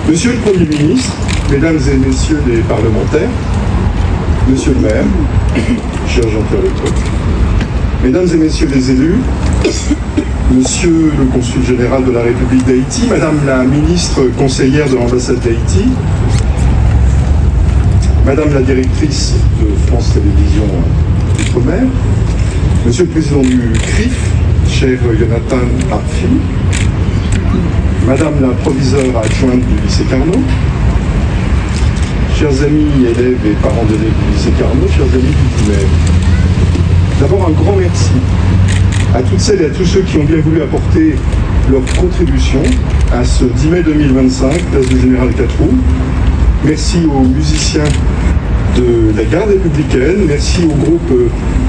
Monsieur le Premier ministre, Mesdames et Messieurs les parlementaires, Monsieur le maire, cher Jean-Pierre Leclerc, Mesdames et Messieurs les élus, Monsieur le consul général de la République d'Haïti, Madame la ministre conseillère de l'ambassade d'Haïti, Madame la directrice de France Télévisions Outre-mer, Monsieur le président du CRIF, cher Jonathan Arfi, Madame la proviseure adjointe du lycée Carnot, chers amis, élèves et parents d'élèves du lycée Carnot, chers amis du maire, d'abord un grand merci à toutes celles et à tous ceux qui ont bien voulu apporter leur contribution à ce 10 mai 2025, place du Général Catroux. Merci aux musiciens de la garde républicaine, merci au groupe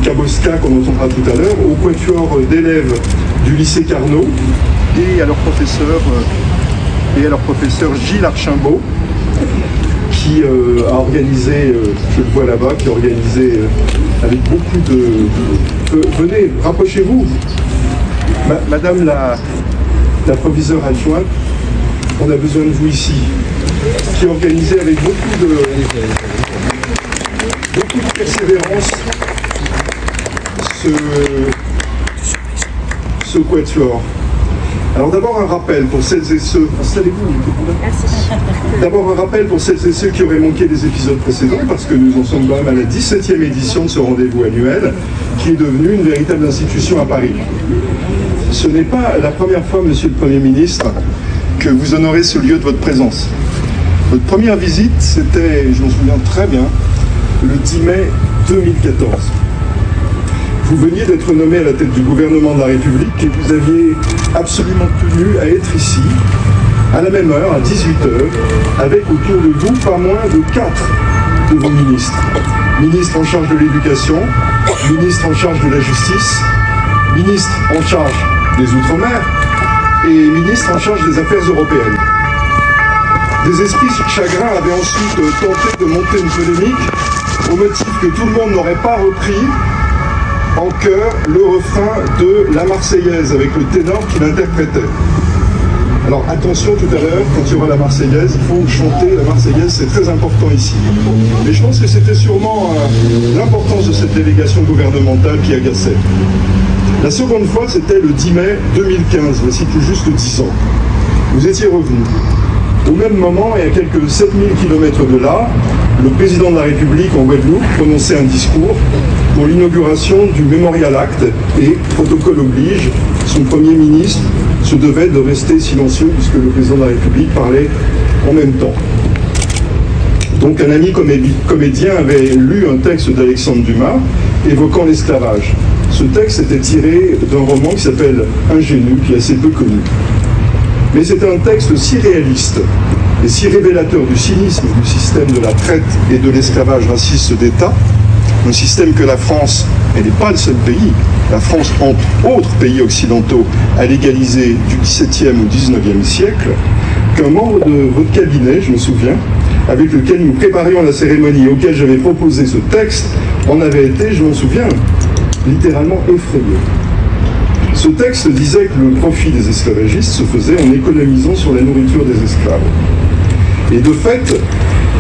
Cabosca qu'on entendra tout à l'heure, au quatuor d'élèves du lycée Carnot et à leur professeur Gilles Archimbault qui a organisé, je le vois là-bas, qui a organisé avec beaucoup de... venez, rapprochez-vous. Madame la proviseure adjointe, on a besoin de vous ici, qui a organisé avec beaucoup de persévérance ce quatuor. Alors d'abord un rappel pour celles et ceux... Installez-vous. D'abord un rappel pour celles et ceux qui auraient manqué les épisodes précédents, parce que nous en sommes quand même à la 17e édition de ce rendez-vous annuel, qui est devenu une véritable institution à Paris. Ce n'est pas la première fois, Monsieur le Premier ministre, que vous honorez ce lieu de votre présence. Votre première visite, c'était, je m'en souviens très bien, le 10 mai 2014. Vous veniez d'être nommé à la tête du gouvernement de la République et vous aviez absolument tenu à être ici, à la même heure, à 18h, avec autour de vous pas moins de 4 de vos ministres. Ministre en charge de l'éducation, ministre en charge de la justice, ministre en charge des Outre-mer et ministre en charge des affaires européennes. Des esprits chagrins avaient ensuite tenté de monter une polémique au motif que tout le monde n'aurait pas repris en chœur le refrain de la Marseillaise avec le ténor qui l'interprétait. Alors attention, tout à l'heure, quand il y aura la Marseillaise, il faut chanter la Marseillaise, c'est très important ici. Mais je pense que c'était sûrement l'importance de cette délégation gouvernementale qui agaçait. La seconde fois, c'était le 10 mai 2015, voici tout juste 10 ans. Vous étiez revenu. Au même moment, et à quelques 7000 km de là, le président de la République en Guadeloupe prononçait un discours pour l'inauguration du Memorial Act et, protocole oblige, son Premier ministre se devait de rester silencieux puisque le président de la République parlait en même temps. Donc un ami comédien avait lu un texte d'Alexandre Dumas évoquant l'esclavage. Ce texte était tiré d'un roman qui s'appelle Ingénu, qui est assez peu connu. Mais c'était un texte si réaliste et si révélateur du cynisme du système de la traite et de l'esclavage raciste d'État, un système que la France, elle n'est pas le seul pays, la France, entre autres pays occidentaux, a légalisé du XVIIe au XIXe siècle, qu'un membre de votre cabinet, je me souviens, avec lequel nous préparions la cérémonie et auquel j'avais proposé ce texte, en avait été, je m'en souviens, littéralement effrayé. Ce texte disait que le profit des esclavagistes se faisait en économisant sur la nourriture des esclaves. Et de fait,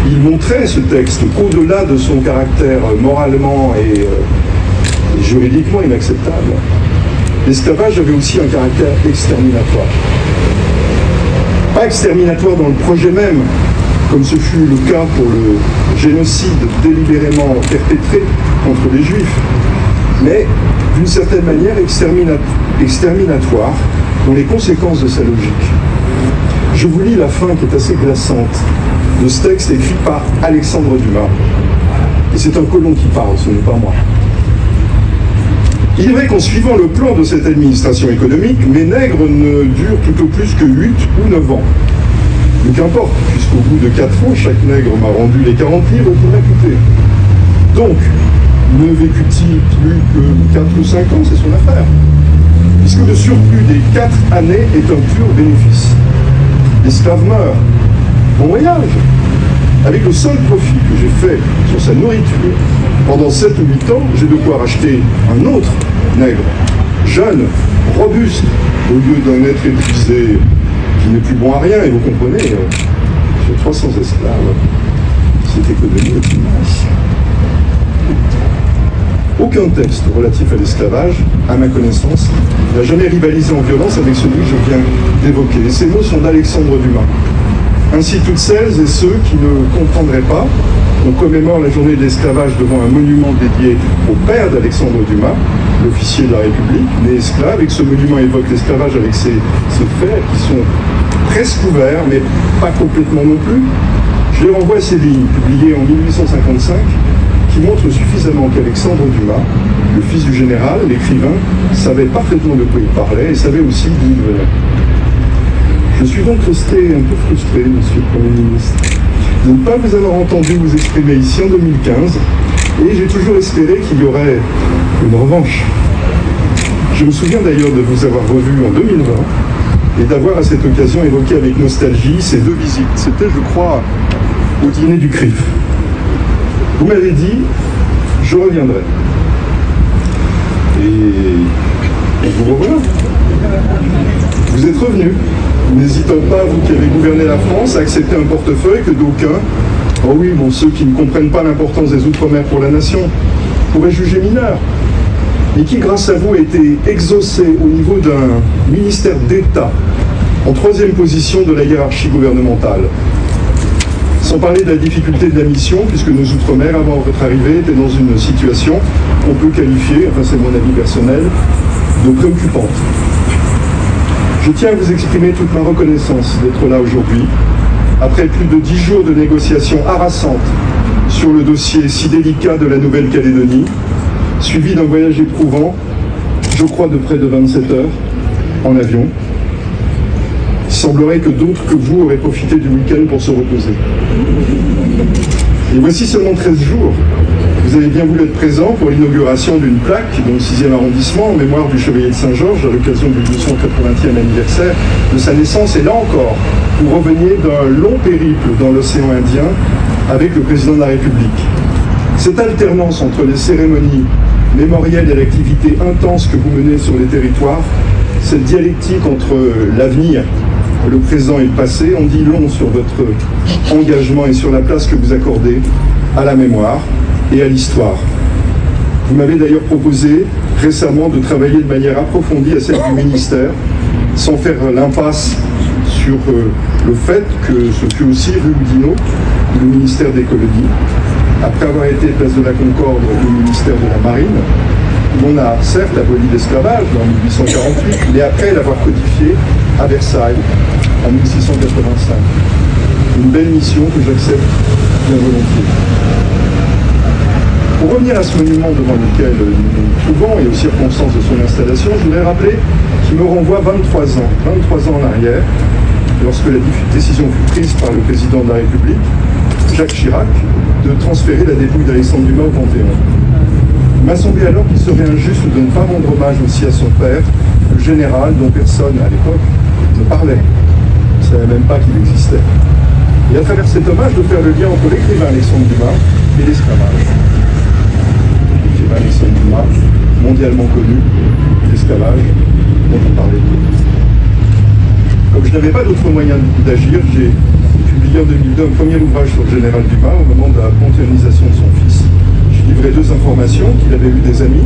il montrait ce texte qu'au-delà de son caractère moralement et juridiquement inacceptable, l'esclavage avait aussi un caractère exterminatoire. Pas exterminatoire dans le projet même, comme ce fut le cas pour le génocide délibérément perpétré contre les Juifs, mais d'une certaine manière exterminatoire dans les conséquences de sa logique. Je vous lis la fin qui est assez glaçante de ce texte écrit par Alexandre Dumas. Et c'est un colon qui parle, ce n'est pas moi. Il est vrai qu'en suivant le plan de cette administration économique, mes nègres ne durent tout au plus que 8 ou 9 ans. Mais qu'importe, puisqu'au bout de 4 ans, chaque nègre m'a rendu les 40 livres qu'il m'a coûté. Donc, ne vécut-il plus que 4 ou 5 ans, c'est son affaire. Puisque le surplus des 4 années est un pur bénéfice. L'esclave meurt. Bon voyage. Avec le seul profit que j'ai fait sur sa nourriture, pendant 7 ou 8 ans, j'ai de quoi racheter un autre nègre, jeune, robuste, au lieu d'un être épuisé qui n'est plus bon à rien. Et vous comprenez, sur 300 esclaves, cette économie est immense. Aucun texte relatif à l'esclavage, à ma connaissance, n'a jamais rivalisé en violence avec celui que je viens d'évoquer. Et ces mots sont d'Alexandre Dumas. Ainsi, toutes celles et ceux qui ne comprendraient pas, on commémore la journée de l'esclavage devant un monument dédié au père d'Alexandre Dumas, l'officier de la République, né esclave, et que ce monument évoque l'esclavage avec ses frères qui sont presque ouverts, mais pas complètement non plus. Je les renvoie à ces lignes, publiées en 1855, qui montrent suffisamment qu'Alexandre Dumas, le fils du général, l'écrivain, savait parfaitement de quoi il parlait et savait aussi d'où il venait. Je suis donc resté un peu frustré, monsieur le Premier ministre, de ne pas vous avoir entendu vous exprimer ici en 2015, et j'ai toujours espéré qu'il y aurait une revanche. Je me souviens d'ailleurs de vous avoir revu en 2020 et d'avoir à cette occasion évoqué avec nostalgie ces 2 visites. C'était, je crois, au dîner du CRIF. Vous m'avez dit, je reviendrai. Et vous revoilà. Vous êtes revenu. N'hésitez pas, vous qui avez gouverné la France, à accepter un portefeuille que d'aucuns, oh oui, bon, ceux qui ne comprennent pas l'importance des Outre-mer pour la nation, pourraient juger mineur, et qui, grâce à vous, a été exaucé au niveau d'un ministère d'État, en 3e position de la hiérarchie gouvernementale. Sans parler de la difficulté de la mission, puisque nos Outre-mer, avant votre arrivée, étaient dans une situation qu'on peut qualifier, enfin c'est mon avis personnel, de préoccupante. Je tiens à vous exprimer toute ma reconnaissance d'être là aujourd'hui, après plus de 10 jours de négociations harassantes sur le dossier si délicat de la Nouvelle-Calédonie, suivi d'un voyage éprouvant, je crois de près de 27 heures, en avion. Il semblerait que d'autres que vous auraient profité du week-end pour se reposer. Et voici seulement 13 jours. Vous avez bien voulu être présent pour l'inauguration d'une plaque dans le 6e arrondissement en mémoire du Chevalier de Saint-Georges à l'occasion du 280e anniversaire de sa naissance. Et là encore, vous reveniez d'un long périple dans l'océan Indien avec le président de la République. Cette alternance entre les cérémonies mémorielles et l'activité intense que vous menez sur les territoires, cette dialectique entre l'avenir, le présent et le passé, on dit long sur votre engagement et sur la place que vous accordez à la mémoire et à l'histoire. Vous m'avez d'ailleurs proposé récemment de travailler de manière approfondie à celle du ministère, sans faire l'impasse sur le fait que ce fut aussi rue Oudinot, le ministère des colonies, après avoir été place de la Concorde au ministère de la Marine, où on a certes aboli l'esclavage en 1848, mais après l'avoir codifié à Versailles en 1685. Une belle mission que j'accepte bien volontiers. Pour revenir à ce monument devant lequel nous nous trouvons et aux circonstances de son installation, je voudrais rappeler qu'il me renvoie 23 ans en arrière, lorsque la décision fut prise par le président de la République, Jacques Chirac, de transférer la dépouille d'Alexandre Dumas au Panthéon. Il m'a semblé alors qu'il serait injuste de ne pas rendre hommage aussi à son père, le général dont personne à l'époque ne parlait. On ne savait même pas qu'il existait. Et à travers cet hommage, de faire le lien entre l'écrivain Alexandre Dumas et l'esclavage. L'écrivain Alexandre Dumas, mondialement connu, l'esclavage dont on parlait peu. Comme je n'avais pas d'autre moyen d'agir, j'ai publié en 2002 un premier ouvrage sur le général Dumas au moment de la panthéonisation de son fils. J'ai livré 2 informations, qu'il avait eu des amis,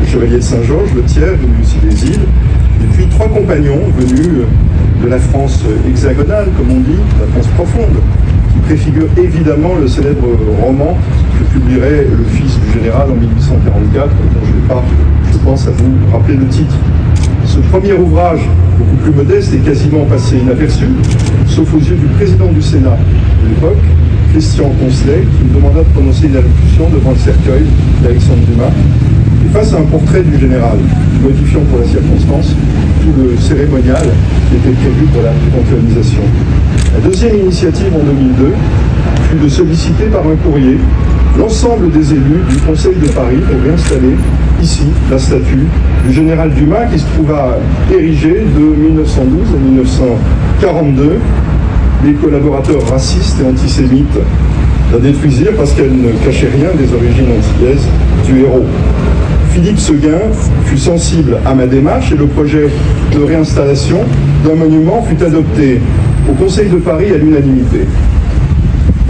le Chevalier de Saint-Georges, le Thiers, venu aussi des îles, et puis 3 compagnons venus de la France hexagonale, comme on dit, la France profonde, qui préfigure évidemment le célèbre roman que publierait le fils du général en 1844, dont je ne vais pas, je pense, à vous rappeler le titre. Ce premier ouvrage, beaucoup plus modeste, est quasiment passé inaperçu, sauf aux yeux du président du Sénat de l'époque, Christian Poncelet, qui me demanda de prononcer une allocution devant le cercueil d'Alexandre Dumas, et face à un portrait du général, modifiant pour la circonstance tout le cérémonial qui était prévu pour la panthéonisation. La deuxième initiative en 2002 fut de solliciter par un courrier l'ensemble des élus du Conseil de Paris pour réinstaller ici la statue du général Dumas qui se trouva érigée de 1912 à 1942. Les collaborateurs racistes et antisémites la détruisirent parce qu'elle ne cachait rien des origines antillaises du héros. Philippe Seguin fut sensible à ma démarche et le projet de réinstallation d'un monument fut adopté au Conseil de Paris à l'unanimité.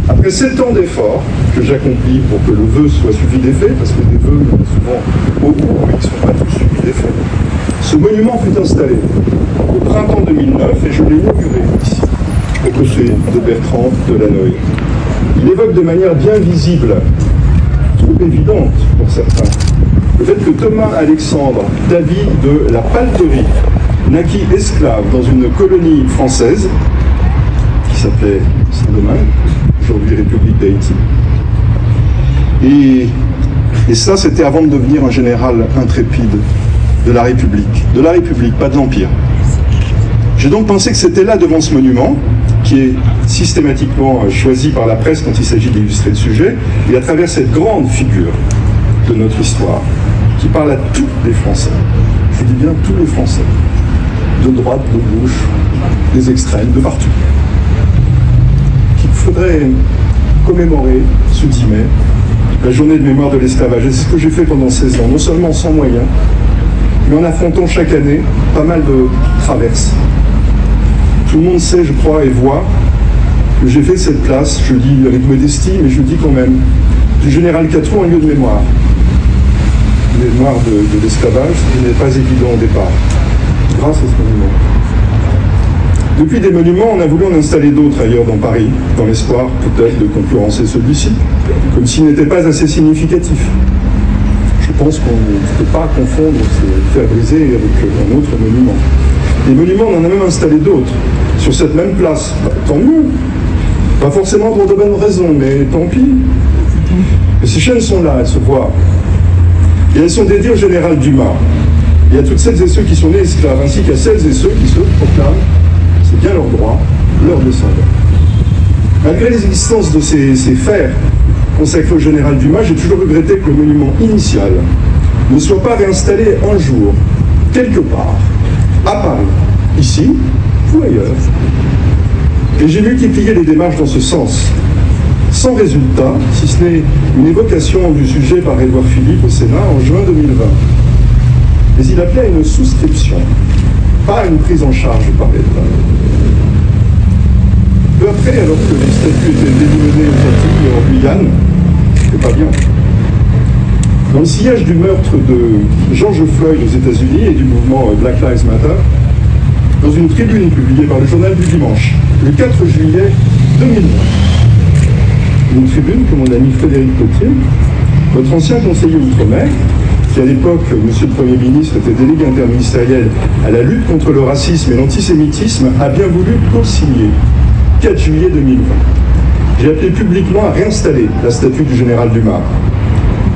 Après 7 ans d'efforts que j'accomplis pour que le vœu soit suivi d'effet, parce que des vœux, il y en a souvent beaucoup, mais qui ne sont pas tous suivis d'effet, ce monument fut installé au printemps 2009 et je l'ai inauguré ici, au côté de Bertrand Delanoë. Il évoque de manière bien visible, trop évidente pour certains, le fait que Thomas Alexandre David de la Palterie naquit esclave dans une colonie française qui s'appelait Saint-Domingue, aujourd'hui République d'Haïti. Et ça, c'était avant de devenir un général intrépide de la République, pas de l'Empire. J'ai donc pensé que c'était là, devant ce monument, qui est systématiquement choisi par la presse quand il s'agit d'illustrer le sujet, et à travers cette grande figure de notre histoire, qui parle à tous les Français, je dis bien tous les Français, de droite, de gauche, des extrêmes, de partout, qu'il faudrait commémorer ce 10 mai, la journée de mémoire de l'esclavage. Et c'est ce que j'ai fait pendant 16 ans, non seulement sans moyens, mais en affrontant chaque année pas mal de traverses. Tout le monde sait, je crois, et voit que j'ai fait cette place, je dis avec modestie, mais je dis quand même, du général Catroux un lieu de mémoire. Mémoire de l'esclavage, ce qui n'est pas évident au départ, grâce à ce monument. Depuis des monuments, on a voulu en installer d'autres ailleurs dans Paris, dans l'espoir peut-être de concurrencer celui-ci, comme s'il n'était pas assez significatif. Je pense qu'on ne peut pas confondre ces faire briser avec un autre monument. Les monuments, on en a même installé d'autres, sur cette même place. Bah, tant mieux. Pas forcément pour de bonnes raisons, mais tant pis. Et ces chaînes sont là, elles se voient. Et elles sont dédiées au général Dumas, et à toutes celles et ceux qui sont nés esclaves, ainsi qu'à celles et ceux qui se proclament, c'est bien leur droit, leur descendants. Malgré l'existence de ces fers consacrés au général Dumas, j'ai toujours regretté que le monument initial ne soit pas réinstallé un jour, quelque part, à Paris, ici ou ailleurs. Et j'ai multiplié les démarches dans ce sens, sans résultat, si ce n'est une évocation du sujet par Édouard Philippe au Sénat en juin 2020. Mais il appelait à une souscription, pas à une prise en charge par l'État. Peu après, alors que les statues étaient délimonnés aux Antilles et en Guyane, c'était pas bien. Dans le sillage du meurtre de George Floyd aux États-Unis et du mouvement Black Lives Matter, dans une tribune publiée par le journal du dimanche, le 4 juillet 2020, une tribune que mon ami Frédéric Potier, votre ancien conseiller outre-mer, qui à l'époque, monsieur le Premier ministre, était délégué interministériel à la lutte contre le racisme et l'antisémitisme, a bien voulu co-signer. 4 juillet 2020. J'ai appelé publiquement à réinstaller la statue du général Dumas.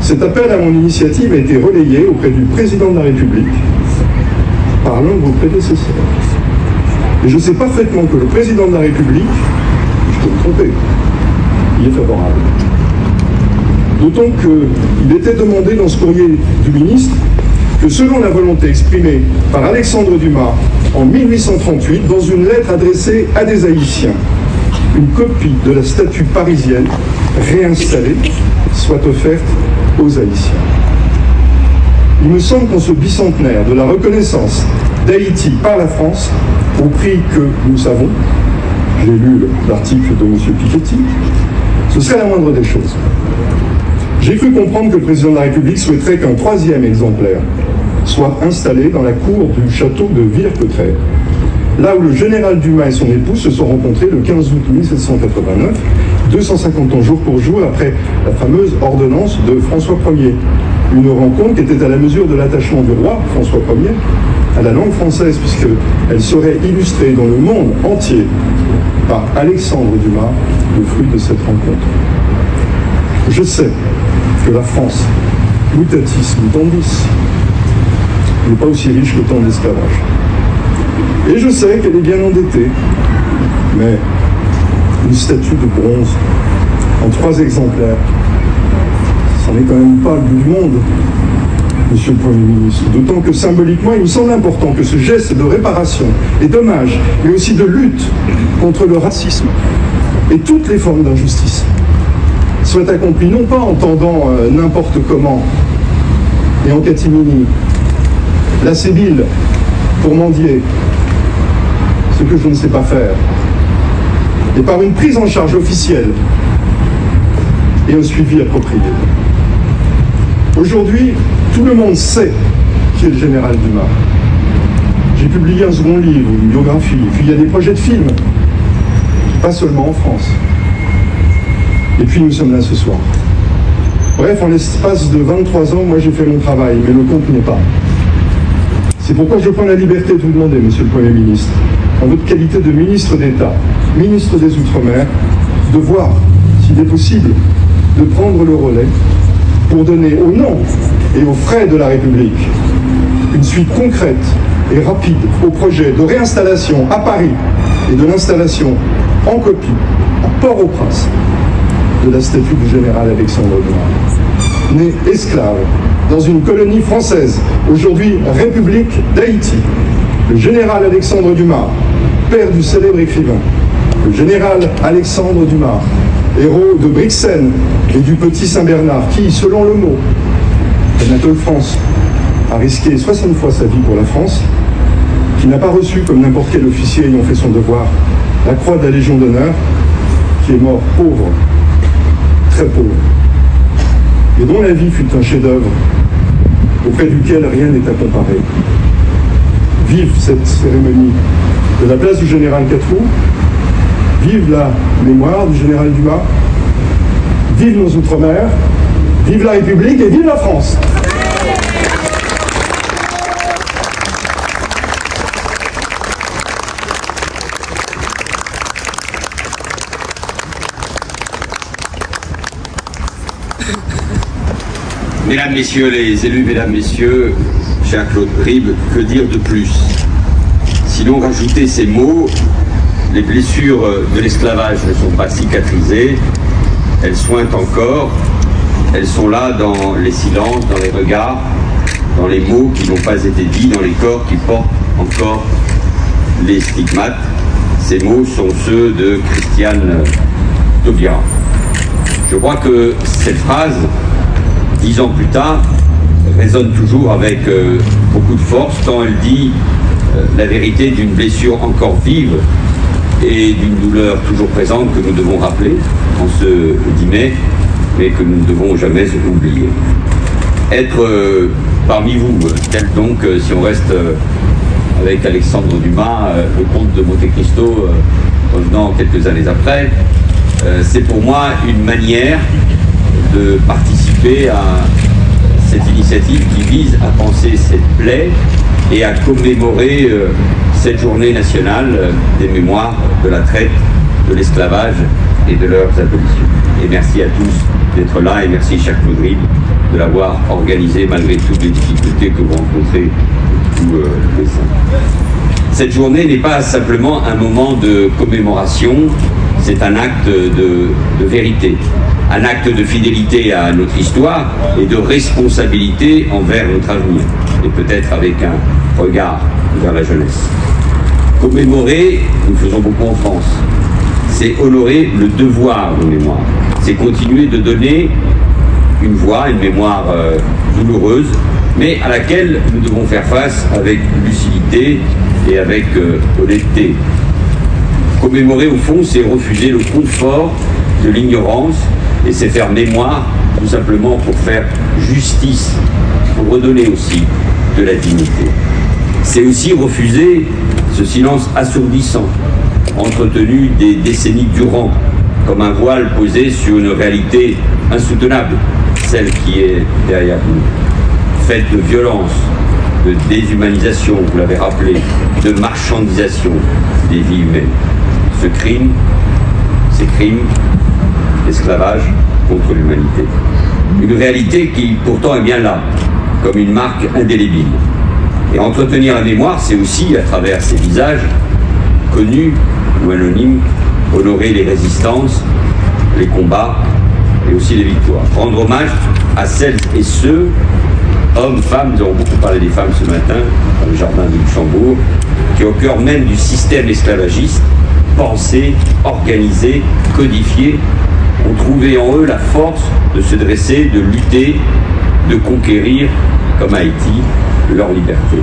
Cet appel à mon initiative a été relayé auprès du président de la République par l'un de vos prédécesseurs. Et je sais parfaitement que le président de la République, je peux me tromper, il est favorable. D'autant qu'il était demandé dans ce courrier du ministre que selon la volonté exprimée par Alexandre Dumas en 1838 dans une lettre adressée à des Haïtiens, une copie de la statue parisienne réinstallée soit offerte aux Haïtiens. Il me semble qu'en ce bicentenaire de la reconnaissance d'Haïti par la France, au prix que nous savons, j'ai lu l'article de M. Piketty, ce serait la moindre des choses. J'ai cru comprendre que le président de la République souhaiterait qu'un 3e exemplaire soit installé dans la cour du château de Villers-Cotterêts, là où le général Dumas et son épouse se sont rencontrés le 15 août 1789, 250 ans jour pour jour après la fameuse ordonnance de François Ier. Une rencontre qui était à la mesure de l'attachement du roi François Ier à la langue française, puisqu'elle serait illustrée dans le monde entier par Alexandre Dumas, le fruit de cette rencontre. Je sais que la France, mutatis mutandis, n'est pas aussi riche que tant d'esclavage. Et je sais qu'elle est bien endettée, mais une statue de bronze en 3 exemplaires. Ça n'est quand même pas le bout du monde, Monsieur le Premier ministre. D'autant que symboliquement, il me semble important que ce geste de réparation et d'hommage, mais aussi de lutte contre le racisme et toutes les formes d'injustice, soit accompli non pas en tendant n'importe comment et en catimini la sébile pour mendier, ce que je ne sais pas faire, et par une prise en charge officielle et un suivi approprié. Aujourd'hui, tout le monde sait qui est le général Dumas. J'ai publié un second livre, une biographie, et puis il y a des projets de films, pas seulement en France. Et puis nous sommes là ce soir. Bref, en l'espace de 23 ans, moi j'ai fait mon travail, mais le compte n'est pas. C'est pourquoi je prends la liberté de vous demander, Monsieur le Premier ministre, en votre qualité de ministre d'État, ministre des Outre-mer, de voir s'il est possible de prendre le relais pour donner au nom et aux frais de la République une suite concrète et rapide au projet de réinstallation à Paris et de l'installation en copie à Port-au-Prince de la statue du général Alexandre Dumas, né esclave dans une colonie française, aujourd'hui République d'Haïti. Le général Alexandre Dumas, père du célèbre écrivain, le général Alexandre Dumas, héros de Brixen et du Petit Saint-Bernard, qui, selon le mot d'Anatole France, a risqué 60 fois sa vie pour la France, qui n'a pas reçu, comme n'importe quel officier ayant fait son devoir, la croix de la Légion d'honneur, qui est mort pauvre, très pauvre, et dont la vie fut un chef-d'œuvre auprès duquel rien n'est à comparer. Vive cette cérémonie de la place du général Quatreau, vive la mémoire du général Dumas, vive nos Outre-mer, vive la République et vive la France. Mesdames, Messieurs les élus, Mesdames, Messieurs, cher Claude Ribes, que dire de plus? Sinon rajouter ces mots, les blessures de l'esclavage ne sont pas cicatrisées, elles sointent encore, elles sont là dans les silences, dans les regards, dans les mots qui n'ont pas été dits, dans les corps qui portent encore les stigmates. Ces mots sont ceux de Christiane Taubira. Je crois que cette phrase, 10 ans plus tard, résonne toujours avec beaucoup de force, tant elle dit la vérité d'une blessure encore vive et d'une douleur toujours présente que nous devons rappeler en ce 10 mai, mais que nous ne devons jamais oublier. Être parmi vous, tel donc, si on reste avec Alexandre Dumas, le comte de Monte Cristo, revenant quelques années après, c'est pour moi une manière de participer à cette initiative qui vise à penser cette plaie et à commémorer cette journée nationale des mémoires de la traite, de l'esclavage et de leurs abolitions. Et merci à tous d'être là et merci, cher Claude Ribes, de l'avoir organisé malgré toutes les difficultés que vous rencontrez tout les ans. Cette journée n'est pas simplement un moment de commémoration, c'est un acte de vérité, un acte de fidélité à notre histoire et de responsabilité envers notre avenir, et peut-être avec un regard vers la jeunesse. Commémorer, nous faisons beaucoup en France, c'est honorer le devoir de mémoire, c'est continuer de donner une voix, une mémoire douloureuse, mais à laquelle nous devons faire face avec lucidité et avec honnêteté. Commémorer, au fond, c'est refuser le confort de l'ignorance et c'est faire mémoire, tout simplement pour faire justice, pour redonner aussi de la dignité. C'est aussi refuser ce silence assourdissant, entretenu des décennies durant, comme un voile posé sur une réalité insoutenable, celle qui est derrière nous, faite de violence, de déshumanisation, vous l'avez rappelé, de marchandisation des vies humaines. Ce crime, ces crimes, l'esclavage contre l'humanité. Une réalité qui pourtant est bien là, comme une marque indélébile. Et entretenir la mémoire, c'est aussi, à travers ces visages, connus ou anonymes, honorer les résistances, les combats et aussi les victoires. Rendre hommage à celles et ceux, hommes, femmes, nous avons beaucoup parlé des femmes ce matin, dans le jardin du Luxembourg, qui au cœur même du système esclavagiste, pensé, organisé, codifié, ont trouvé en eux la force de se dresser, de lutter, de conquérir, comme Haïti, leur liberté.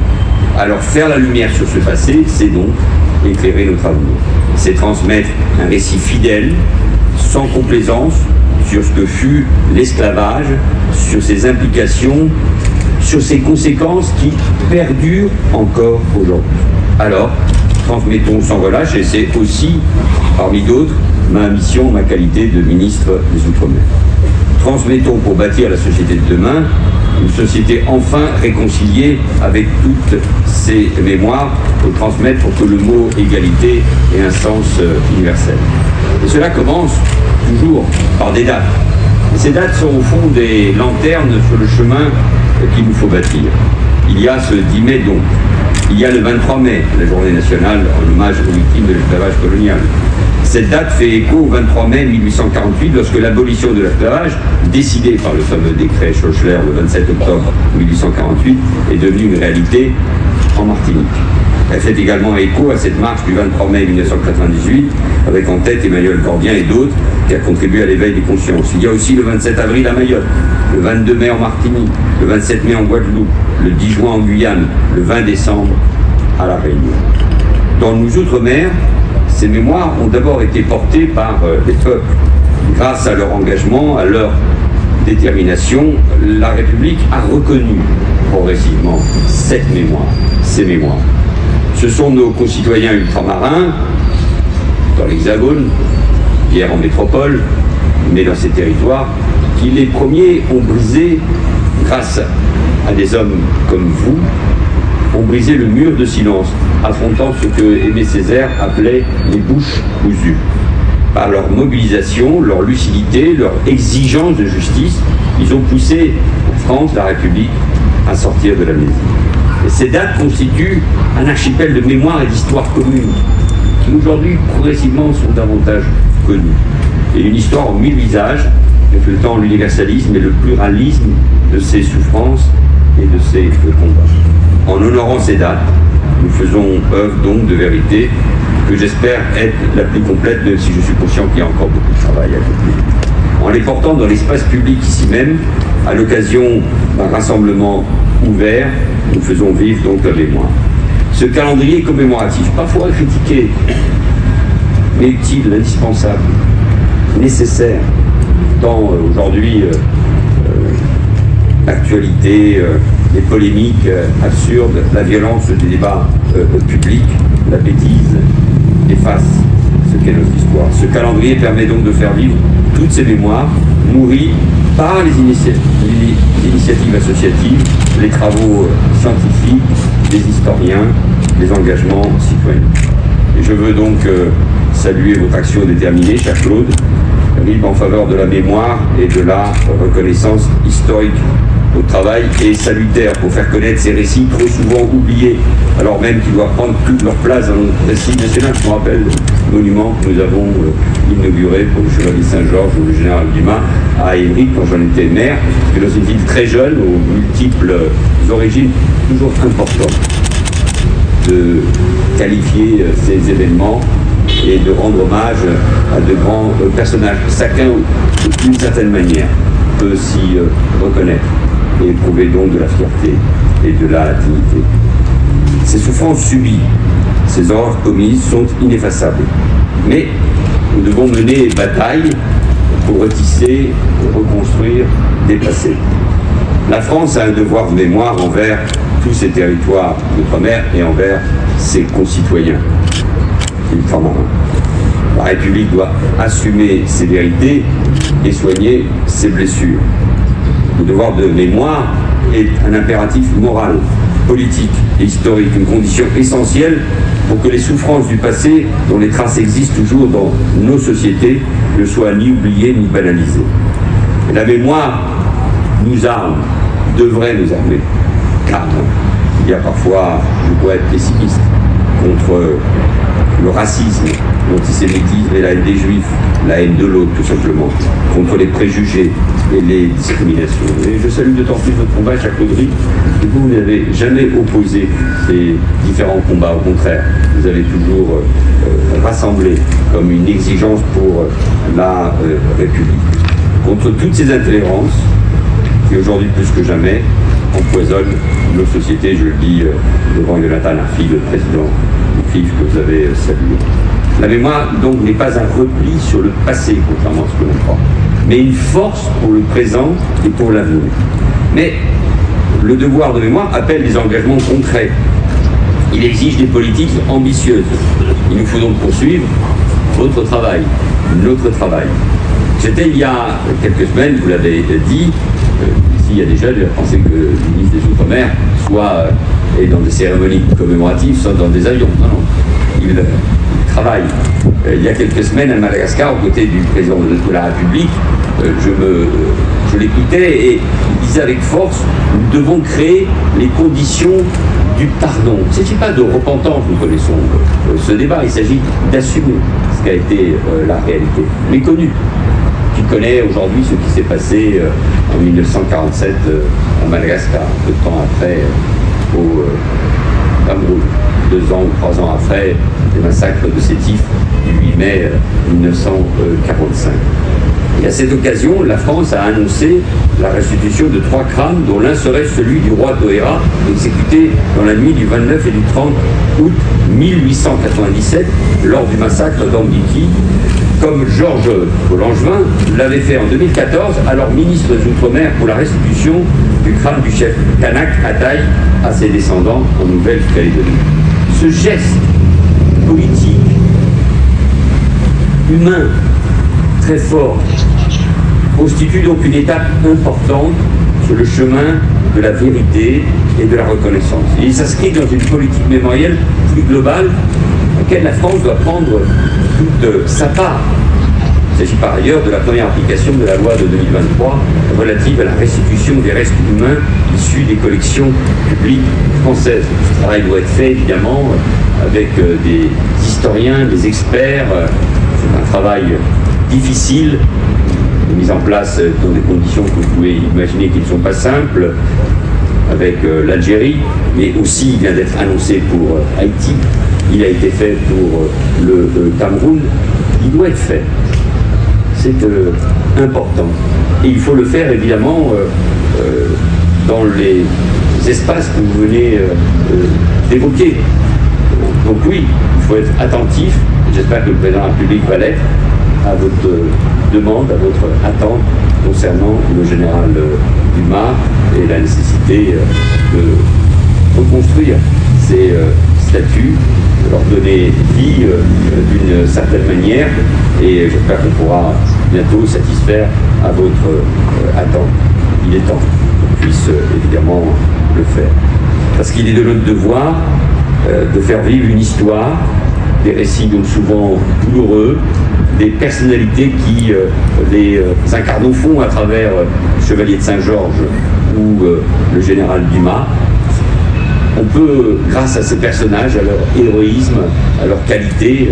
Alors faire la lumière sur ce passé, c'est donc éclairer notre avenir. C'est transmettre un récit fidèle, sans complaisance, sur ce que fut l'esclavage, sur ses implications, sur ses conséquences qui perdurent encore aujourd'hui. Alors, transmettons sans relâche, et c'est aussi, parmi d'autres, ma mission, ma qualité de ministre des Outre-mer. Transmettons pour bâtir la société de demain, une société enfin réconciliée avec toutes ses mémoires, et transmettre pour que le mot égalité ait un sens universel. Et cela commence toujours par des dates. Et ces dates sont au fond des lanternes sur le chemin qu'il nous faut bâtir. Il y a ce 10 mai donc. Il y a le 23 mai, la journée nationale en hommage aux victimes de l'esclavage colonial. Cette date fait écho au 23 mai 1848, lorsque l'abolition de l'esclavage, décidée par le fameux décret Schoeller le 27 octobre 1848, est devenue une réalité en Martinique. Elle fait également écho à cette marche du 23 mai 1998, avec en tête Emmanuel Cordien et d'autres, qui a contribué à l'éveil des consciences. Il y a aussi le 27 avril à Mayotte, le 22 mai en Martinique, le 27 mai en Guadeloupe, le 10 juin en Guyane, le 20 décembre à La Réunion. Dans nos Outre-mer, ces mémoires ont d'abord été portées par les peuples. Grâce à leur engagement, à leur détermination, la République a reconnu progressivement cette mémoire, ces mémoires. Ce sont nos concitoyens ultramarins, dans l'Hexagone, hier en métropole, mais dans ces territoires, qui les premiers ont brisé, grâce à des hommes comme vous, ont brisé le mur de silence, affrontant ce que Aimé Césaire appelait les bouches cousues. Par leur mobilisation, leur lucidité, leur exigence de justice, ils ont poussé la France, la République, à sortir de l'amnésie. Et ces dates constituent un archipel de mémoire et d'histoire commune, qui aujourd'hui progressivement sont davantage connus. Et une histoire en 1000 visages, reflétant l'universalisme et le pluralisme de ses souffrances et de ses combats. En honorant ces dates, nous faisons œuvre donc de vérité que j'espère être la plus complète, même si je suis conscient qu'il y a encore beaucoup de travail à faire. En les portant dans l'espace public ici même, à l'occasion d'un rassemblement ouvert, nous faisons vivre donc la mémoire. Ce calendrier commémoratif, parfois critiqué, mais utile, indispensable, nécessaire, tant aujourd'hui l'actualité, les polémiques absurdes, la violence des débats publics, la bêtise, efface ce qu'est notre histoire. Ce calendrier permet donc de faire vivre toutes ces mémoires nourries par les initiatives associatives, les travaux scientifiques, les historiens, les engagements citoyens. Et je veux donc saluer votre action déterminée, cher Claude, en faveur de la mémoire et de la reconnaissance historique. Votre travail est salutaire pour faire connaître ces récits trop souvent oubliés, alors même qu'ils doivent prendre toute leur place dans notre récit national. Je me rappelle le monument que nous avons inauguré pour le Chevalier Saint-Georges ou le Général Dumas à Évry quand j'en étais maire, et dans une ville très jeune, aux multiples origines, toujours important de qualifier ces événements et de rendre hommage à de grands personnages. Chacun, d'une certaine manière, peut s'y reconnaître et éprouver donc de la fierté et de la dignité. Ces souffrances subies, ces horreurs commises sont ineffaçables. Mais nous devons mener bataille pour retisser, pour reconstruire, dépasser. La France a un devoir de mémoire envers tous ses territoires d'outre-mer et envers ses concitoyens ultramarins. La République doit assumer ses vérités et soigner ses blessures. Le devoir de mémoire est un impératif moral, politique et historique, une condition essentielle pour que les souffrances du passé, dont les traces existent toujours dans nos sociétés, ne soient ni oubliées ni banalisées. Et la mémoire nous arme, devrait nous armer, car il y a parfois, je pourrais être pessimiste, contre le racisme, l'antisémitisme et la haine des juifs, la haine de l'autre tout simplement, contre les préjugés et les discriminations. Et je salue d'autant plus votre combat, Jacques Laudry, que vous n'avez jamais opposé ces différents combats, au contraire, vous avez toujours rassemblé comme une exigence pour la République. Contre toutes ces intolérances qui aujourd'hui plus que jamais empoisonnent nos sociétés, je le dis devant Jonathan Arfi, le président du CRIF que vous avez salué. La mémoire donc n'est pas un repli sur le passé, contrairement à ce que l'on croit, mais une force pour le présent et pour l'avenir. Mais le devoir de mémoire appelle des engagements concrets. Il exige des politiques ambitieuses. Il nous faut donc poursuivre votre travail, notre travail. J'étais il y a quelques semaines, vous l'avez dit, ici il y a des jeunes, je pensais que le ministre des Outre-mer soit dans des cérémonies commémoratives, soit dans des avions. Non, non, il travaille. Il y a quelques semaines à Madagascar, aux côtés du président de la République, je l'écoutais et il disait avec force, nous devons créer les conditions du pardon. Il ne s'agit pas de repentance, nous connaissons ce débat, il s'agit d'assumer ce qu'a été la réalité, méconnue. Qui connaît aujourd'hui ce qui s'est passé en 1947 à Madagascar, peu de temps après au Cameroun, 2 ans ou 3 ans après les massacres de Sétif du 8 mai 1945. Et à cette occasion, la France a annoncé la restitution de 3 crânes, dont l'un serait celui du roi Toera, exécuté dans la nuit du 29 et du 30 août 1897, lors du massacre d'Ambiki, comme Georges Langevin l'avait fait en 2014, alors ministre des Outre-mer, pour la restitution du crâne du chef Kanak Ataï à ses descendants en Nouvelle-Calédonie. Ce geste politique, humain, très fort, constitue donc une étape importante sur le chemin de la vérité et de la reconnaissance. Il s'inscrit dans une politique mémorielle plus globale, à laquelle la France doit prendre toute sa part. Il s'agit par ailleurs de la première application de la loi de 2023 relative à la restitution des restes humains issus des collections publiques françaises. Ce travail doit être fait évidemment avec des historiens, des experts. C'est un travail difficile, mis en place dans des conditions que vous pouvez imaginer qui ne sont pas simples, avec l'Algérie, mais aussi il vient d'être annoncé pour Haïti, il a été fait pour le Cameroun, il doit être fait. C'est important. Et il faut le faire évidemment dans les espaces que vous venez d'évoquer. Donc oui, il faut être attentif, j'espère que le président de la République va l'être, à votre demande, à votre attente concernant le général Dumas et la nécessité de reconstruire ces statuts, de leur donner vie d'une certaine manière, et j'espère qu'on pourra bientôt satisfaire à votre attente. Il est temps qu'on puisse évidemment le faire. Parce qu'il est de notre devoir de faire vivre une histoire, des récits donc souvent douloureux, des personnalités qui les incarnent au fond à travers le Chevalier de Saint-Georges ou le général Dumas. On peut, grâce à ces personnages, à leur héroïsme, à leur qualité,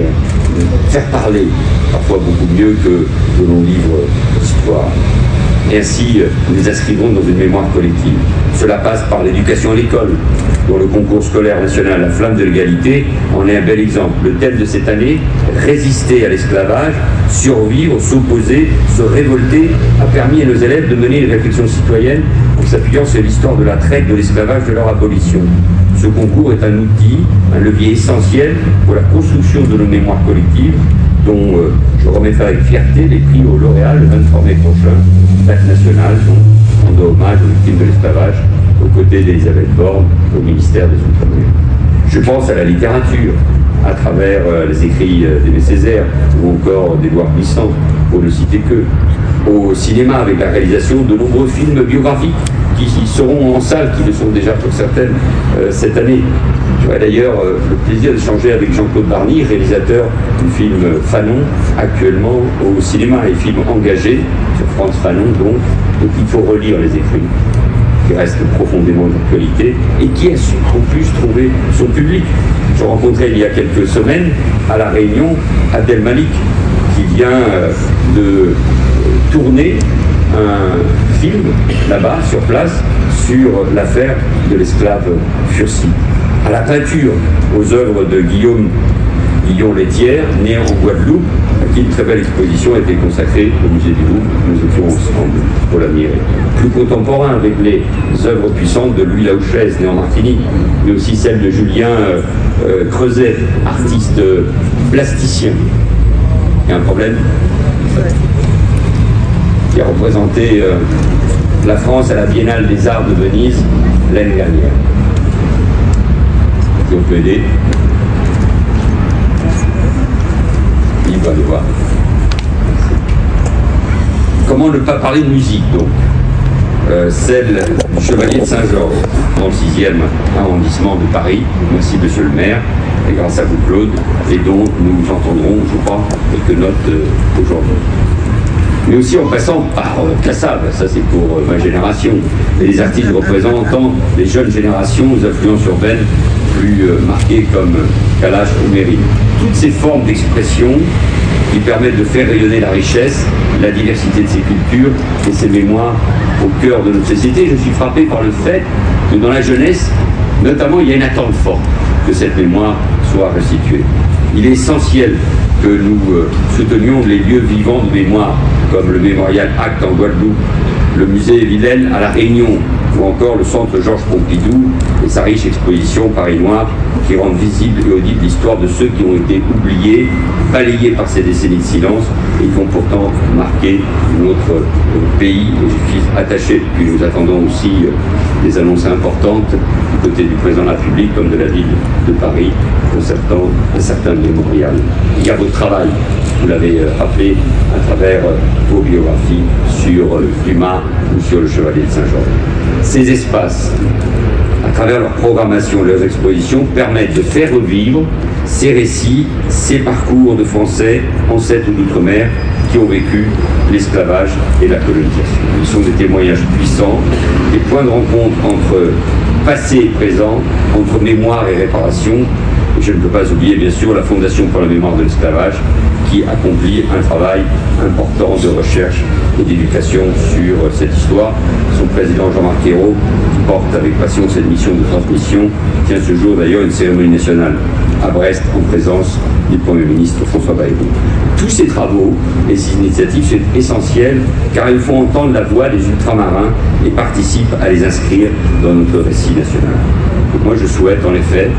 faire parler, parfois beaucoup mieux que de longs livres d'histoire. Et ainsi, nous les inscrivons dans une mémoire collective. Cela passe par l'éducation à l'école, dont le concours scolaire national La Flamme de l'égalité en est un bel exemple. Le thème de cette année, résister à l'esclavage, survivre, s'opposer, se révolter, a permis à nos élèves de mener une réflexion citoyenne en s'appuyant sur l'histoire de la traite, de l'esclavage, de leur abolition. Ce concours est un outil, un levier essentiel pour la construction de nos mémoires collectives, dont je remettrai avec fierté les prix aux lauréats le 23 mai prochain, date nationale, donc, rendant hommage aux victimes de l'esclavage, aux côtés d'Elisabeth Borne, au ministère des Outre-mer. Je pense à la littérature, à travers les écrits d'Aimé Césaire, ou encore d'Édouard Glissant, pour ne citer que, au cinéma, avec la réalisation de nombreux films biographiques qui seront en salle, qui le sont déjà pour certaines cette année. J'aurai d'ailleurs le plaisir d'échanger avec Jean-Claude Barny, réalisateur du film Fanon, actuellement au cinéma, et film engagé sur France Fanon, donc il faut relire les écrits. qui reste profondément d'actualité et qui a en plus trouvé son public. Je rencontrais il y a quelques semaines à La Réunion Abdel Malik, qui vient de tourner un film là-bas, sur place, sur l'affaire de l'esclave Furcy. À la peinture, aux œuvres de Guillaume Lethière, né en Guadeloupe, à qui une très belle exposition a été consacrée au musée du Louvre. Nous étions ensemble pour l'admirer. Plus contemporain, avec les œuvres puissantes de Louis Laouchez, né en Martinique, mais aussi celles de Julien Creuset, artiste plasticien. Il y a un problème qui a représenté la France à la Biennale des Arts de Venise l'année dernière. Si on peut aider, il va le voir. Comment ne pas parler de musique, donc celle du Chevalier de Saint-Georges, dans le 6e arrondissement de Paris. Merci Monsieur le maire, et grâce à vous Claude, et dont nous entendrons, je crois, quelques notes aujourd'hui. Mais aussi en passant par Cassab, ça c'est pour ma génération, et les artistes représentant les jeunes générations aux influences urbaines plus marquées comme Kalash ou Mérine. Toutes ces formes d'expression qui permettent de faire rayonner la richesse, la diversité de ces cultures et ces mémoires au cœur de notre société. Je suis frappé par le fait que dans la jeunesse, notamment, il y a une attente forte que cette mémoire soit restituée. Il est essentiel que nous soutenions les lieux vivants de mémoire, comme le mémorial Acte en Guadeloupe, le musée Villèle à La Réunion, ou encore le centre Georges Pompidou et sa riche exposition Paris Noir, qui rendent visible et audible l'histoire de ceux qui ont été oubliés, balayés par ces décennies de silence et qui ont pourtant marqué notre pays. Et je suis attaché, puis nous attendons aussi des annonces importantes du côté du président de la République comme de la ville de Paris concernant certains mémorials. Il y a votre travail, vous l'avez rappelé à travers vos biographies sur Dumas ou sur le Chevalier de Saint-Georges. Ces espaces, à travers leur programmation, leurs expositions, permettent de faire revivre ces récits, ces parcours de Français, ancêtres d'outre-mer, qui ont vécu l'esclavage et la colonisation. Ils sont des témoignages puissants, des points de rencontre entre passé et présent, entre mémoire et réparation. Et je ne peux pas oublier, bien sûr, la Fondation pour la mémoire de l'esclavage, qui accomplit un travail important de recherche et d'éducation sur cette histoire. Son président Jean-Marc Ayrault, qui porte avec passion cette mission de transmission, tient ce jour d'ailleurs une cérémonie nationale à Brest en présence du Premier ministre François Bayrou. Tous ces travaux et ces initiatives sont essentielles car ils font entendre la voix des ultramarins et participent à les inscrire dans notre récit national. Donc moi je souhaite en effet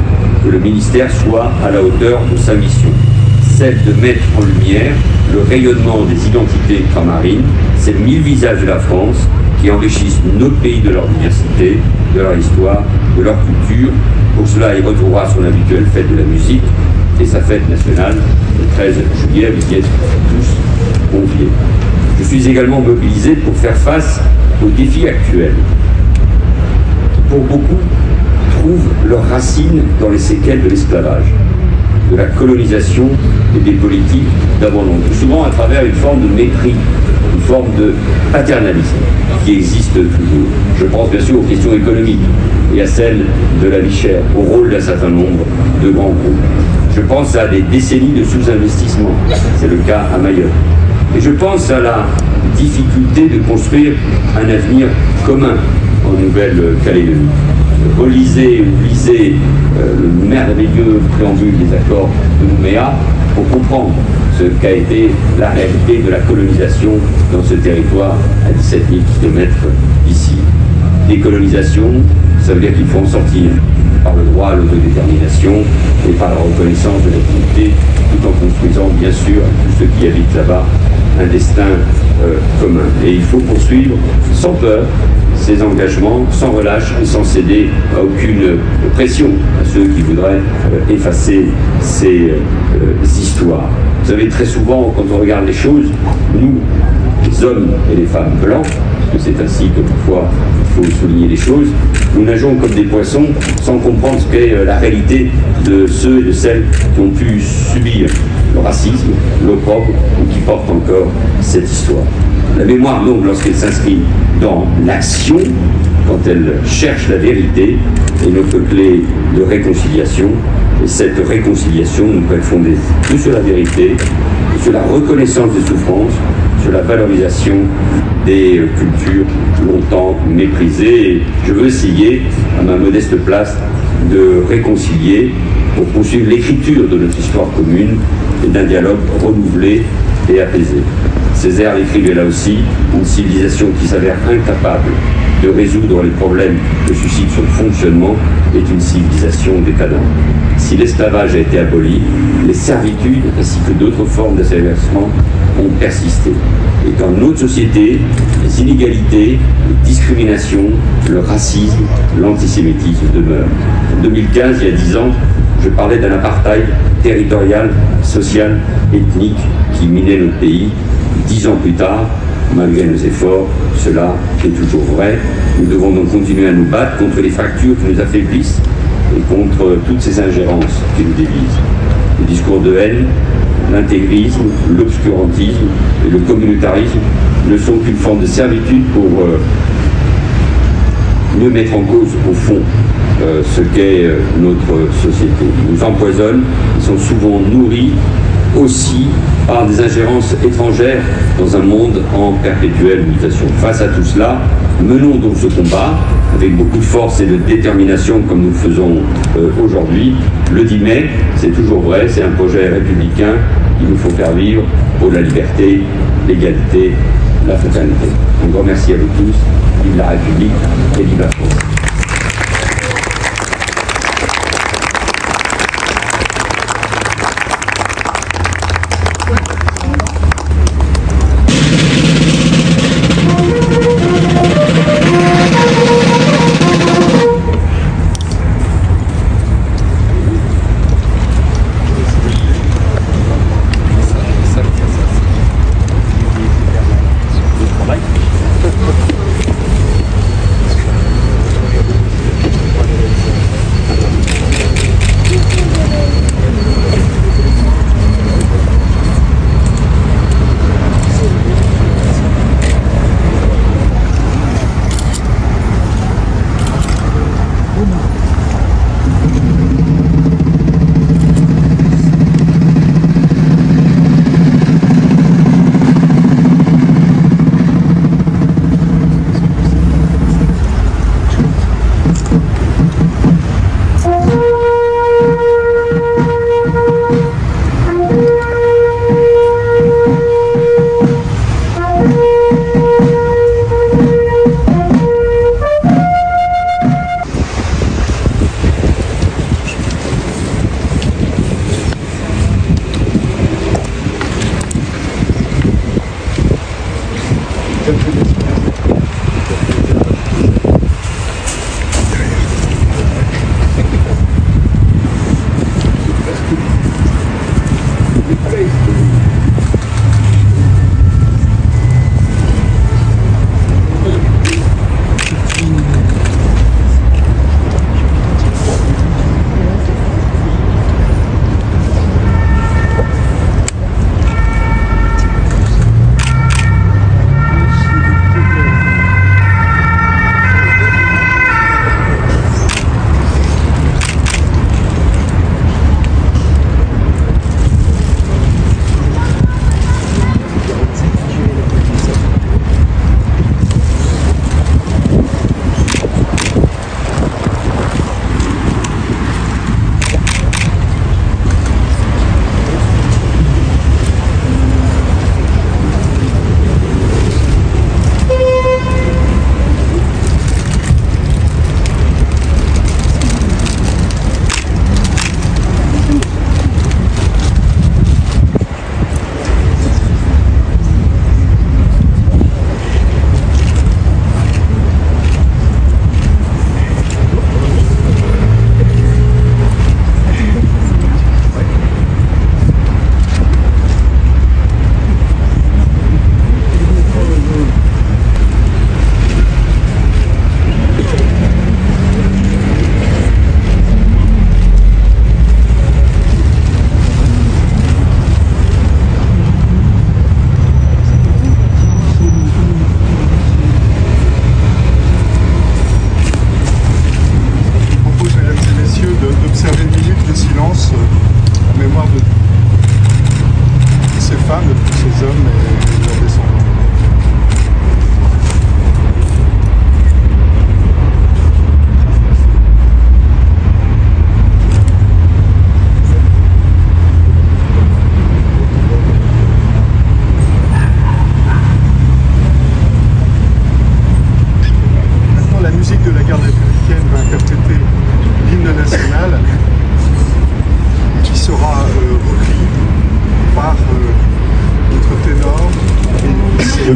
que le ministère soit à la hauteur de sa mission, celle de mettre en lumière le rayonnement des identités ultramarines, ces 1000 visages de la France qui enrichissent notre pays de leur diversité, de leur histoire, de leur culture. Pour cela, il retrouvera son habituelle fête de la musique et sa fête nationale le 13 juillet. Vous y êtes tous conviés. Je suis également mobilisé pour faire face aux défis actuels qui, pour beaucoup, trouvent leurs racines dans les séquelles de l'esclavage, de la colonisation et des politiques d'abandon, souvent à travers une forme de mépris, une forme de paternalisme qui existe toujours. Je pense bien sûr aux questions économiques et à celles de la vie chère, au rôle d'un certain nombre de grands groupes. Je pense à des décennies de sous-investissement, c'est le cas à Mayotte. Et je pense à la difficulté de construire un avenir commun en Nouvelle-Calédonie. Relisez ou lisez le merveilleux préambule des accords de Nouméa pour comprendre ce qu'a été la réalité de la colonisation dans ce territoire à 17 000 km d'ici. Décolonisation, ça veut dire qu'il faut en sortir par le droit à l'autodétermination et par la reconnaissance de la dignité, tout en construisant bien sûr à tous ceux qui habitent là-bas un destin commun. Et il faut poursuivre sans peur ces engagements, sans relâche et sans céder à aucune pression à ceux qui voudraient effacer ces histoires. Vous savez, très souvent, quand on regarde les choses, nous, les hommes et les femmes blancs, parce que c'est ainsi que parfois il faut souligner les choses, nous nageons comme des poissons sans comprendre ce qu'est la réalité de ceux et de celles qui ont pu subir le racisme, l'opprobre ou qui portent encore cette histoire. La mémoire, donc, lorsqu'elle s'inscrit dans l'action, quand elle cherche la vérité est notre clé de réconciliation. Et cette réconciliation ne peut être fondée que sur la vérité, sur la reconnaissance des souffrances, sur la valorisation des cultures longtemps méprisées. Et je veux essayer, à ma modeste place, de réconcilier pour poursuivre l'écriture de notre histoire commune et d'un dialogue renouvelé et apaisé. Césaire l'écrivait là aussi, une civilisation qui s'avère incapable de résoudre les problèmes que suscite son fonctionnement est une civilisation décadente. Si l'esclavage a été aboli, les servitudes ainsi que d'autres formes d'asservissement ont persisté. Et dans notre société, les inégalités, les discriminations, le racisme, l'antisémitisme demeurent. En 2015, il y a 10 ans, je parlais d'un apartheid territorial, social, ethnique qui minait notre pays. 10 ans plus tard, malgré nos efforts, cela est toujours vrai. Nous devons donc continuer à nous battre contre les fractures qui nous affaiblissent et contre toutes ces ingérences qui nous divisent. Les discours de haine, l'intégrisme, l'obscurantisme et le communautarisme ne sont qu'une forme de servitude pour mieux mettre en cause, au fond, ce qu'est notre société. Ils nous empoisonnent, ils sont souvent nourris aussi par des ingérences étrangères dans un monde en perpétuelle mutation. Face à tout cela, menons donc ce combat avec beaucoup de force et de détermination comme nous le faisons aujourd'hui. Le 10 mai, c'est toujours vrai, c'est un projet républicain qu'il nous faut faire vivre pour la liberté, l'égalité, la fraternité. Un grand merci à vous tous, vive la République et vive la France.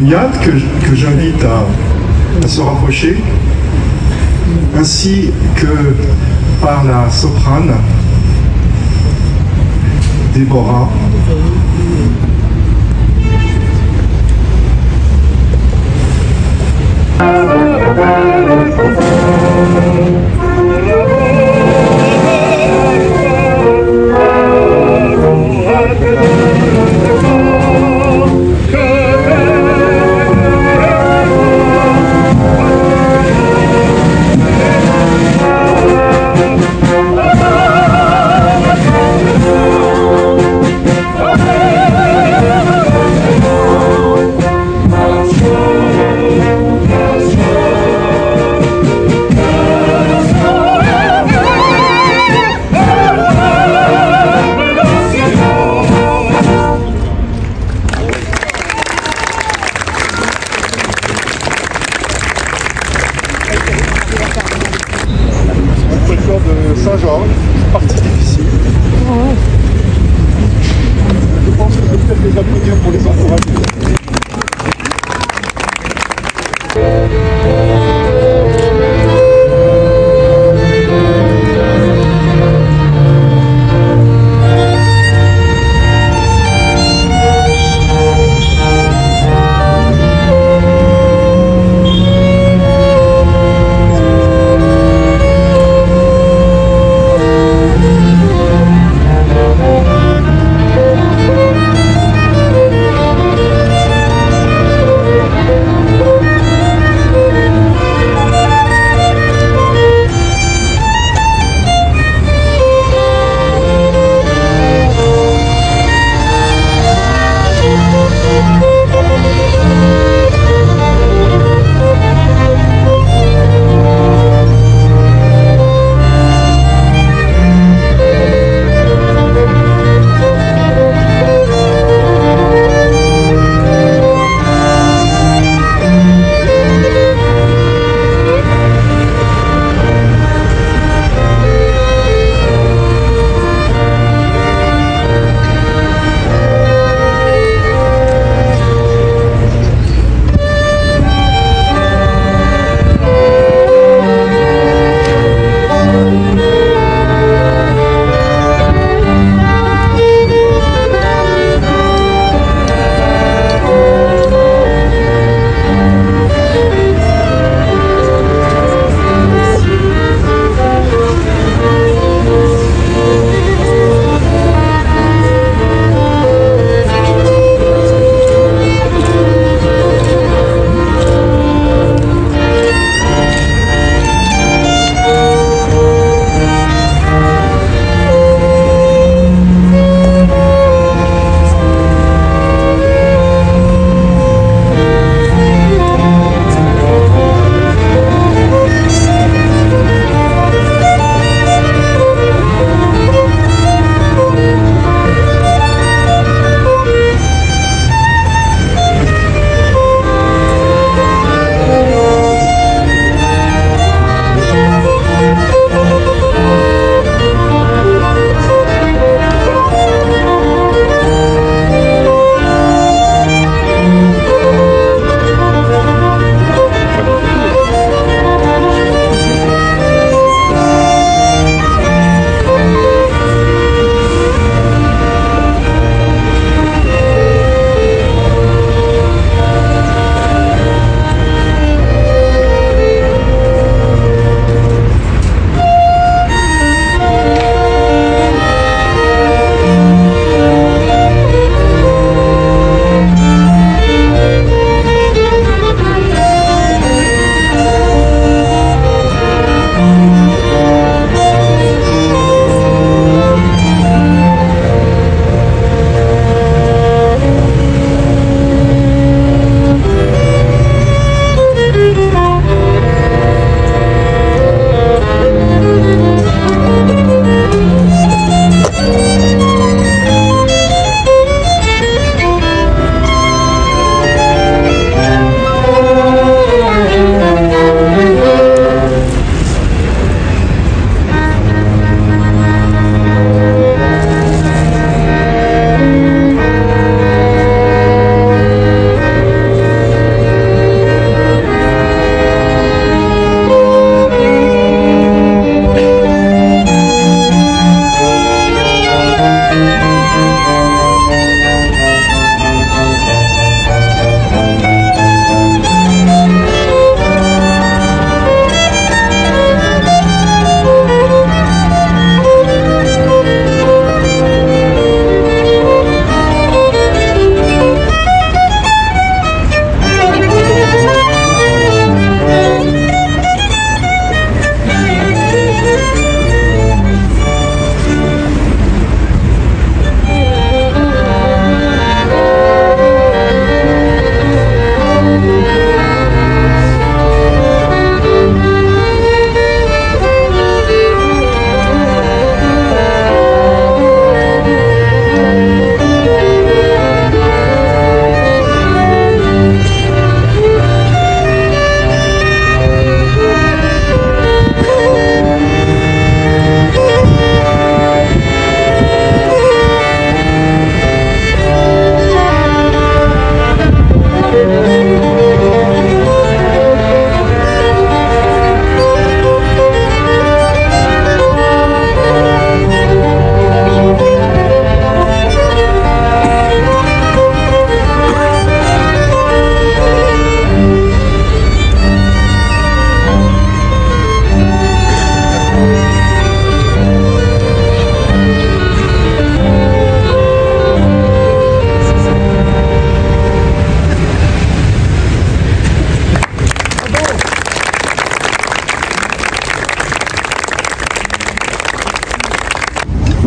Nihat, que j'invite à se rapprocher, ainsi que par la soprane Déborah. De Saint-Georges, partie difficile. Je pense que peut-être les applaudir pour les encourager.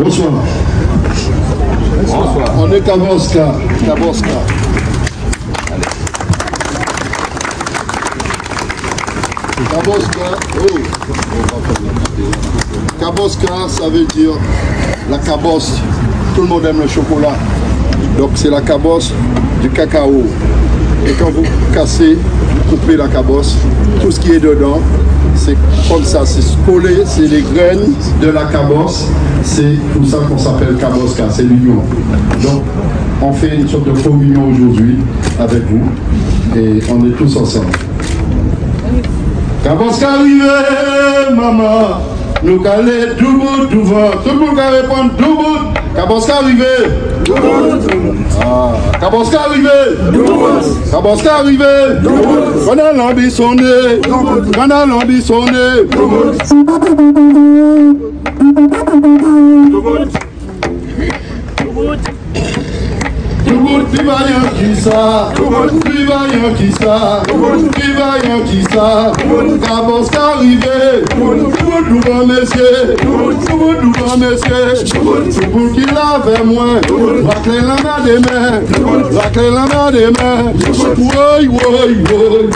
Bonsoir. Bonsoir. On est Kaboska. Kaboska. Kaboska, oh. Kaboska, ça veut dire la cabosse. Tout le monde aime le chocolat. Donc c'est la cabosse du cacao. Et quand vous cassez, vous coupez la cabosse, tout ce qui est dedans, c'est comme ça, c'est collé, c'est les graines de la cabosse. C'est pour ça qu'on s'appelle Kaboska, c'est l'union. Donc on fait une sorte de communion aujourd'hui avec vous et on est tous ensemble. Kaboska arrivé, maman, nous calons tout bout, tout vent. Tout le monde va répondre tout bout. Kaboska arrivé. Ah, Kaboska arrivé. Kaboska arrivé. Quand on a l'ambissonné, quand on a l'ambissonné. Plus vaillant qui ça, plus vaillant qui ça, plus vaillant qui ça. Kaboska arrivé, tout grand messieurs, tout grand messieurs. Pour qu'il avait moins, la clé la main des mains, la clé la main des mains. Oui, oui, oui, oui,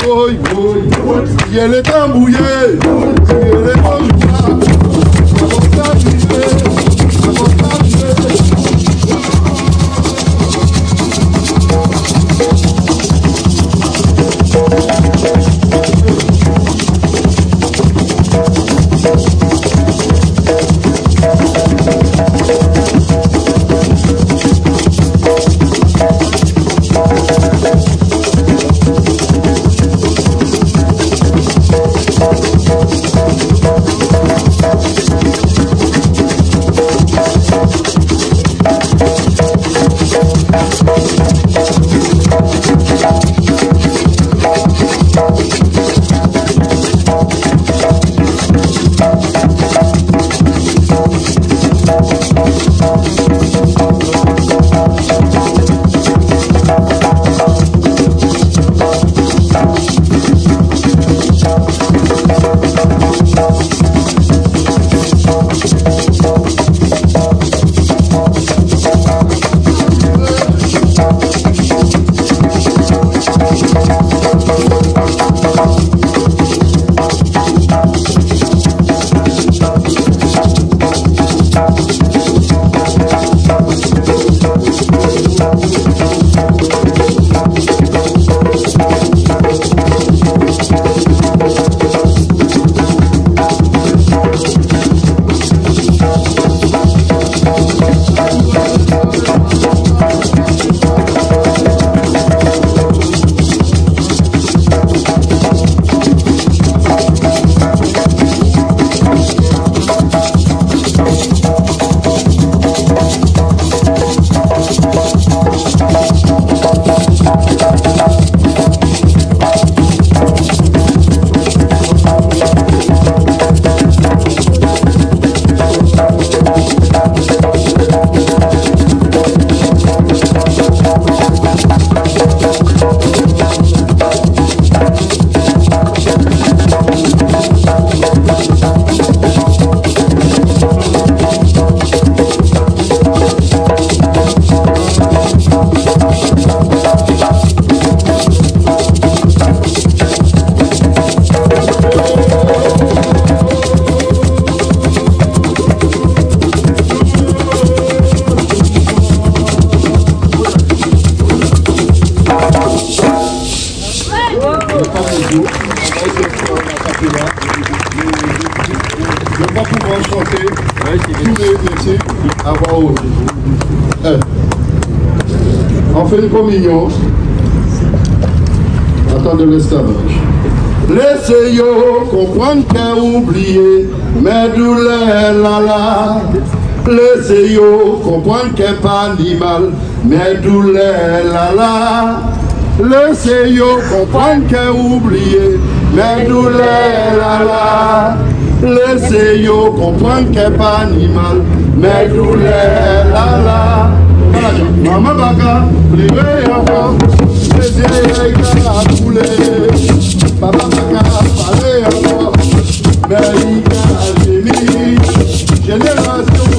oui, oui. Il est tambouillé, il est tambouillé. Kaboska arrivé, Kaboska arrivé. On fait une communion. Attends de l'esclavage. Laissez-yo comprendre qu'à oublier mes douleurs là. Laissez-yo comprendre qu'elle pas animal, mes douleurs là. Laissez-yo comprendre qu'elle oublié mes douleurs là. Laissez-yo comprendre qu'elle pas animal, mes douleurs là. Maman baka, livré encore, laissez-y la poulet. Papa baka, parlez encore, mais il a génie, génération.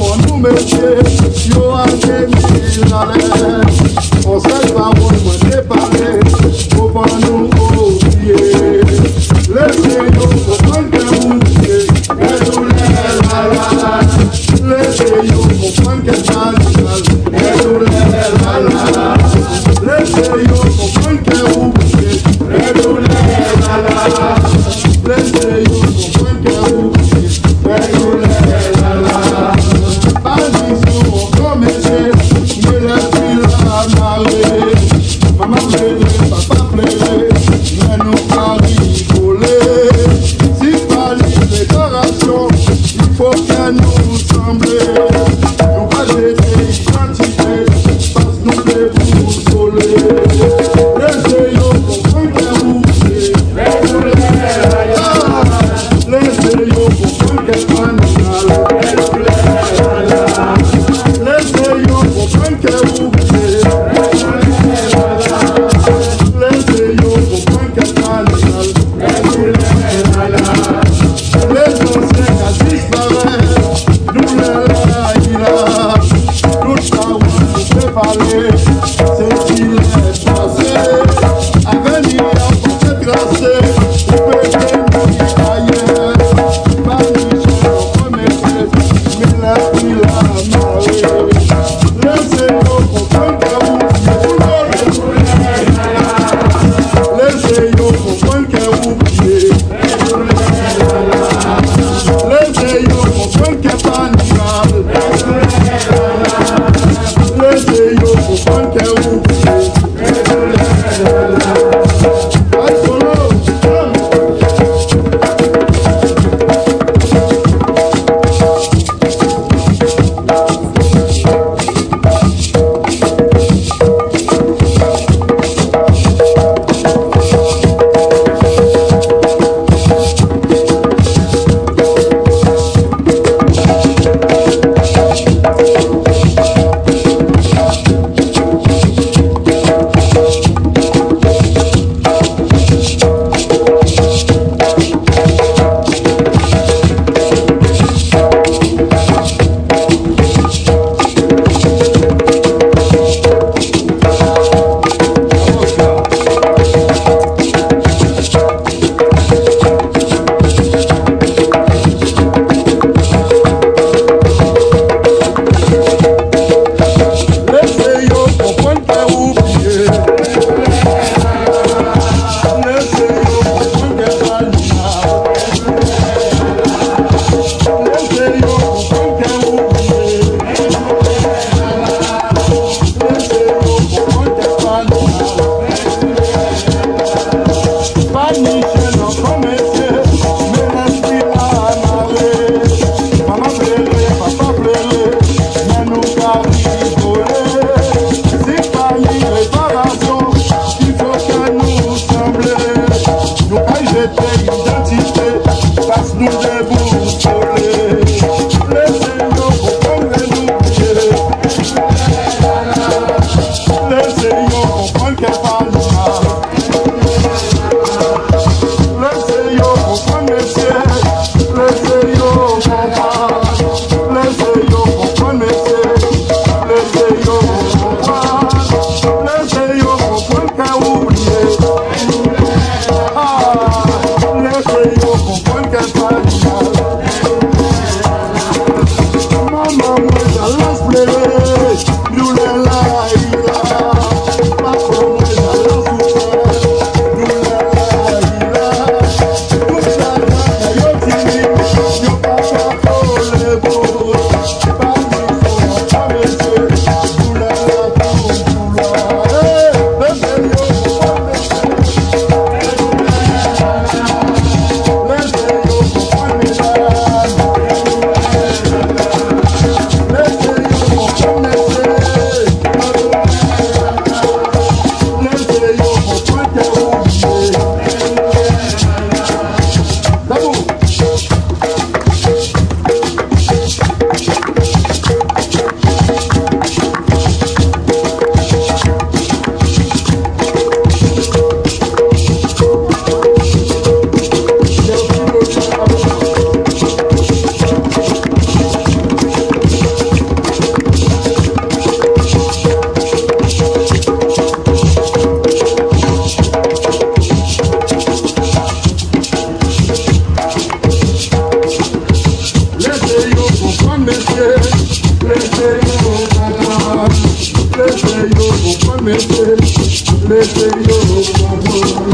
Laissez-nous comprendre,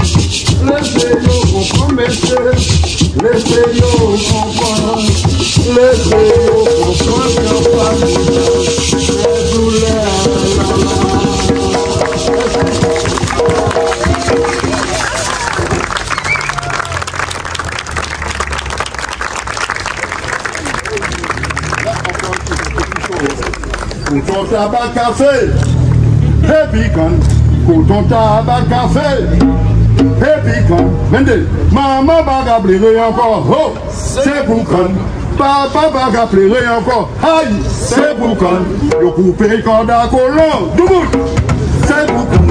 messieurs, laissez-nous comprendre, qu'il n'y a pas de douleur. Pour ton tabac café, et puis pour ton tabac café, et puis vendez, maman va pleurer encore, oh, c'est pour quand, papa va pleurer encore, aïe, c'est pour quand, le coupé quand à colon, double, c'est pour quand.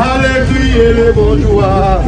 Allez crier les bourgeois.